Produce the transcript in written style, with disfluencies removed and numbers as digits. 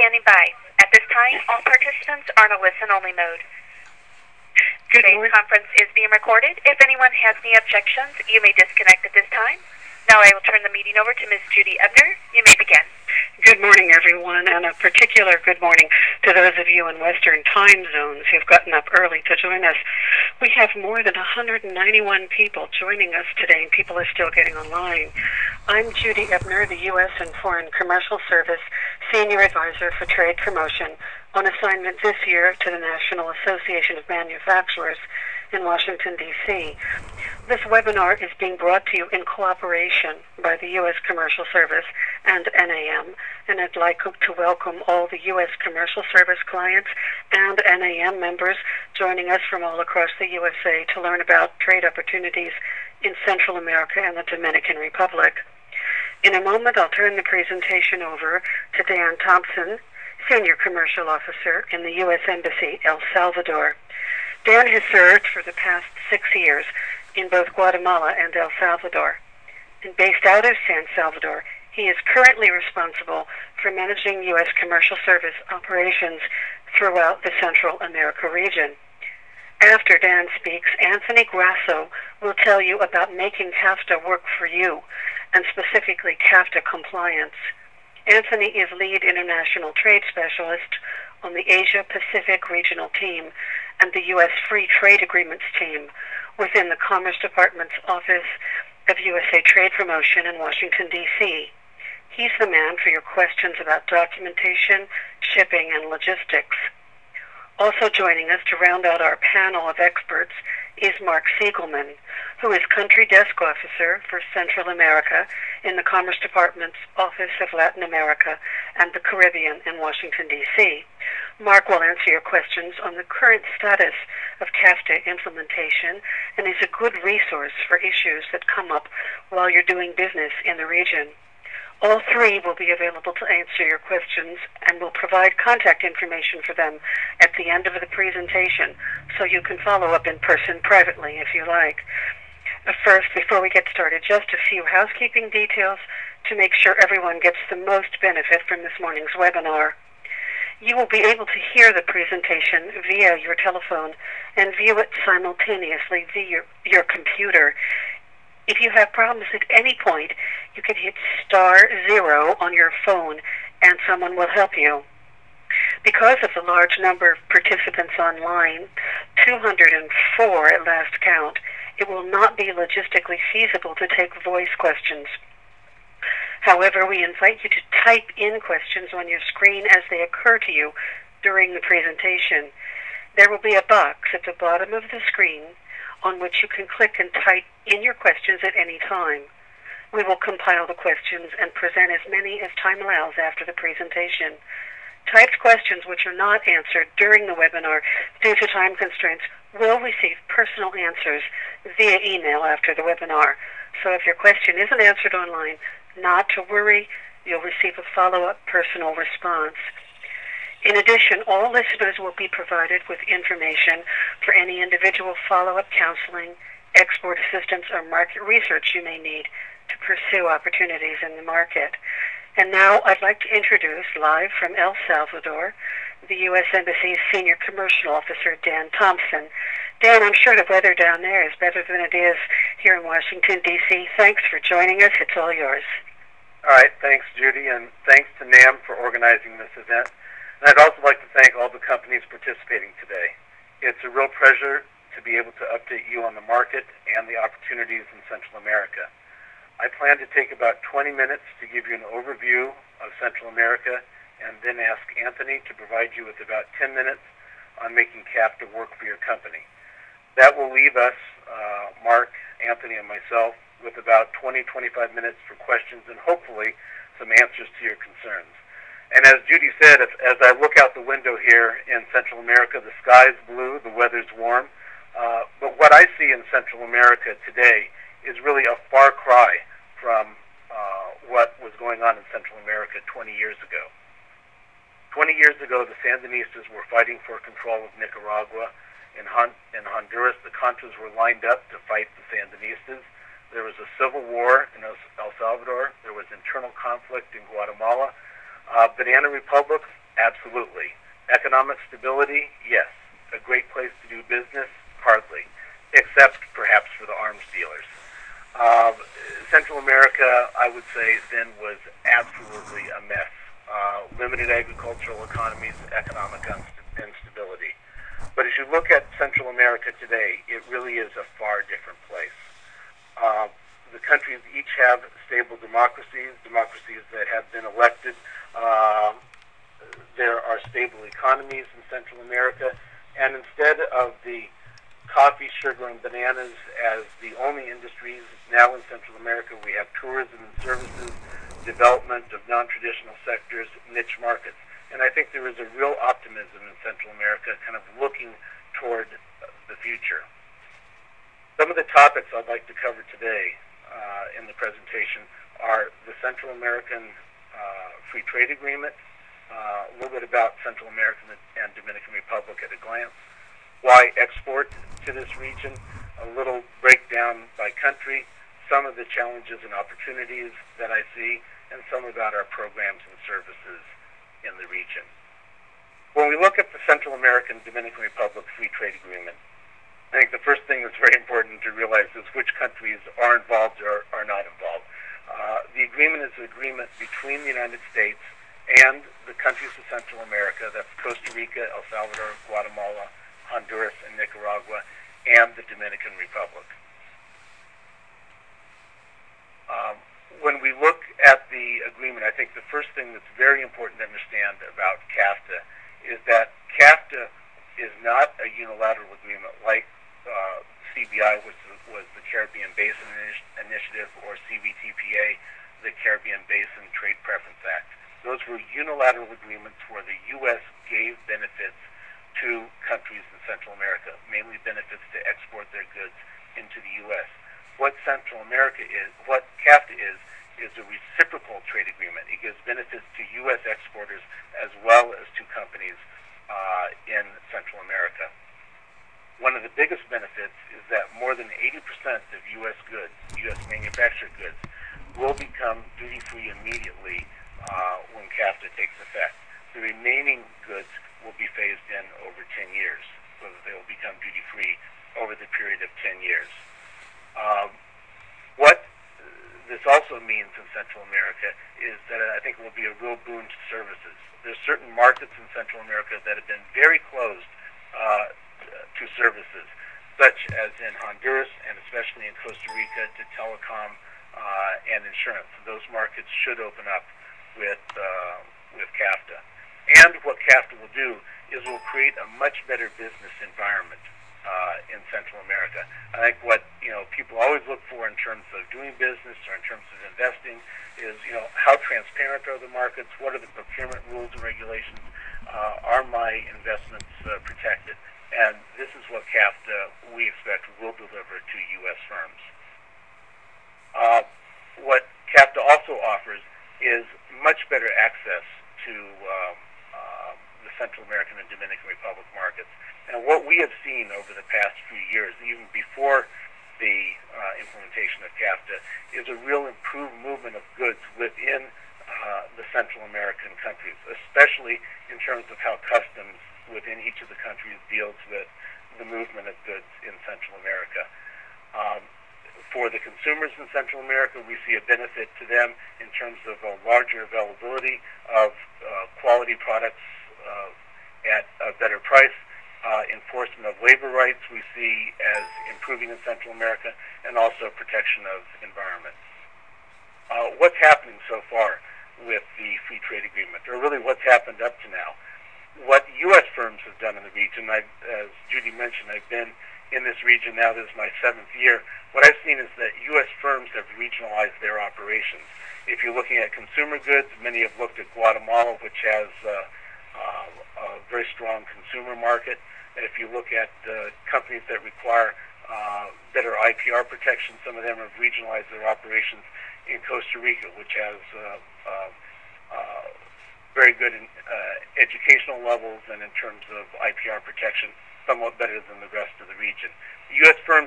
standing by. At this time, all participants are in a listen-only mode. Today's conference is being recorded. If anyone has any objections, you may disconnect at this time. Now I will turn the meeting over to Ms. Judy Ebner. You may begin. Good morning, everyone, and a particular good morning to those of you in Western time zones who've gotten up early to join us. We have more than 191 people joining us today, and people are still getting online. I'm Judy Ebner, the U.S. and Foreign Commercial Service Senior Advisor for Trade Promotion, on assignment this year to the National Association of Manufacturers in Washington, D.C. This webinar is being brought to you in cooperation by the U.S. Commercial Service and NAM, and I'd like to welcome all the U.S. Commercial Service clients and NAM members joining us from all across the USA to learn about trade opportunities in Central America and the Dominican Republic. In a moment, I'll turn the presentation over to Dan Thompson, Senior Commercial Officer in the U.S. Embassy, El Salvador. Dan has served for the past 6 years in both Guatemala and El Salvador. And based out of San Salvador, he is currently responsible for managing U.S. commercial service operations throughout the Central America region. After Dan speaks, Anthony Grasso will tell you about making CAFTA work for you, and specifically CAFTA compliance. Anthony is lead international trade specialist on the Asia-Pacific regional team and the U.S. Free Trade Agreements team within the Commerce Department's Office of USA Trade Promotion in Washington, D.C. He's the man for your questions about documentation, shipping, and logistics. Also joining us to round out our panel of experts is Mark Siegelman, who is Country Desk Officer for Central America in the Commerce Department's Office of Latin America and the Caribbean in Washington, D.C. Mark will answer your questions on the current status of CAFTA implementation and is a good resource for issues that come up while you're doing business in the region. All three will be available to answer your questions and will provide contact information for them at the end of the presentation, so you can follow up in person privately if you like. First, before we get started, just a few housekeeping details to make sure everyone gets the most benefit from this morning's webinar. You will be able to hear the presentation via your telephone and view it simultaneously via your computer. If you have problems at any point, you can hit *0 on your phone and someone will help you. Because of the large number of participants online, 204 at last count, it will not be logistically feasible to take voice questions. However, we invite you to type in questions on your screen as they occur to you during the presentation. There will be a box at the bottom of the screen on which you can click and type in your questions at any time. We will compile the questions and present as many as time allows after the presentation. Typed questions which are not answered during the webinar due to time constraints will receive personal answers via email after the webinar. So if your question isn't answered online, not to worry, you'll receive a follow-up personal response. In addition, all listeners will be provided with information for any individual follow-up counseling, export assistance, or market research you may need to pursue opportunities in the market. And now I'd like to introduce, live from El Salvador, the U.S. Embassy's Senior Commercial Officer, Dan Thompson. Dan, I'm sure the weather down there is better than it is here in Washington, D.C. Thanks for joining us. It's all yours. All right. Thanks, Judy, and thanks to NAM for organizing this event. And I'd also like to thank all the companies participating today. It's a real pleasure to be able to update you on the market and the opportunities in Central America. I plan to take about 20 minutes to give you an overview of Central America and then ask Anthony to provide you with about 10 minutes on making CAFTA work for your company. That will leave us, Mark, Anthony, and myself, with about 20-25 minutes for questions and hopefully some answers to your concerns. And as Judy said, as I look out the window here in Central America, the sky's blue, the weather's warm. But what I see in Central America today is really a far cry from what was going on in Central America 20 years ago. 20 years ago, the Sandinistas were fighting for control of Nicaragua. In Honduras, the Contras were lined up to fight the Sandinistas. There was a civil war in El Salvador. There was internal conflict in Guatemala. Banana republics Absolutely. Economic stability? Yes. A great place to do business? Hardly. Except perhaps for the arms dealers. Uh, Central America, I would say, then was absolutely a mess. Limited agricultural economies, economic instability. But as you look at Central America today, it really is a far different place. Uh, the countries each have stable democracies, democracies that have been elected. Uh, there are stable economies in Central America, and instead of the coffee, sugar, and bananas as the only industries now in Central America, we have tourism and services, development of non-traditional sectors, niche markets. And I think there is a real optimism in Central America kind of looking toward the future. Some of the topics I'd like to cover today in the presentation are the Central American Free Trade Agreement, a little bit about Central America and Dominican Republic at a glance, why export to this region, a little breakdown by country, some of the challenges and opportunities that I see, and some about our programs and services in the region. When we look at the Central American Dominican Republic Free Trade Agreement, I think the first thing that's very important to realize is which countries are involved or are not involved. The agreement is an agreement between the United States and the countries of Central America, that's Costa Rica, El Salvador, Guatemala, Honduras, and Nicaragua, and the Dominican Republic. When we look at the agreement, I think the first thing that's very important to understand about CAFTA is that CAFTA is not a unilateral agreement like CBI, which was the Caribbean Basin Initiative, or CBTPA, the Caribbean Basin Trade Preference Act. Those were unilateral agreements where the U.S. gave benefits to countries in Central America, mainly benefits to export their goods into the U.S. What Central America is, what CAFTA is a reciprocal trade agreement. It gives benefits to U.S. exporters as well as to companies in Central America. One of the biggest benefits is that more than 80% of U.S. goods, U.S. manufactured goods, will become duty-free immediately when CAFTA takes effect. The remaining goods will be phased in over 10 years, so that they will become duty-free over the period of 10 years. What this also means in Central America is that I think it will be a real boon to services. There's certain markets in Central America that have been very closed to services, such as in Honduras and especially in Costa Rica to telecom and insurance. So those markets should open up with CAFTA. And what CAFTA will do is will create a much better business environment in Central America. I think what people always look for in terms of doing business or in terms of investing is how transparent are the markets, what are the procurement rules and regulations, are my investments protected, and this is what CAFTA we expect will deliver to U.S. firms. What CAFTA also offers is much better access to the Central American and Dominican Republic markets. And what we have seen over the past few years, even before the implementation of CAFTA, is a real improved movement of goods within the Central American countries, especially in terms of how customs within each of the countries deals with the movement of goods in Central America. For the consumers in Central America, we see a benefit to them in terms of a larger availability of quality products at a better price. Enforcement of labor rights we see as improving in Central America, and also protection of environment. What's happening so far with the Free Trade Agreement, or really what's happened up to now? What U.S. firms have done in the region, as Judy mentioned, I've been in this region now, this is my 7th year. What I've seen is that U.S. firms have regionalized their operations. If you're looking at consumer goods, many have looked at Guatemala, which has a very strong consumer market. If you look at companies that require better IPR protection, some of them have regionalized their operations in Costa Rica, which has very good educational levels and in terms of IPR protection, somewhat better than the rest of the region. U.S. firms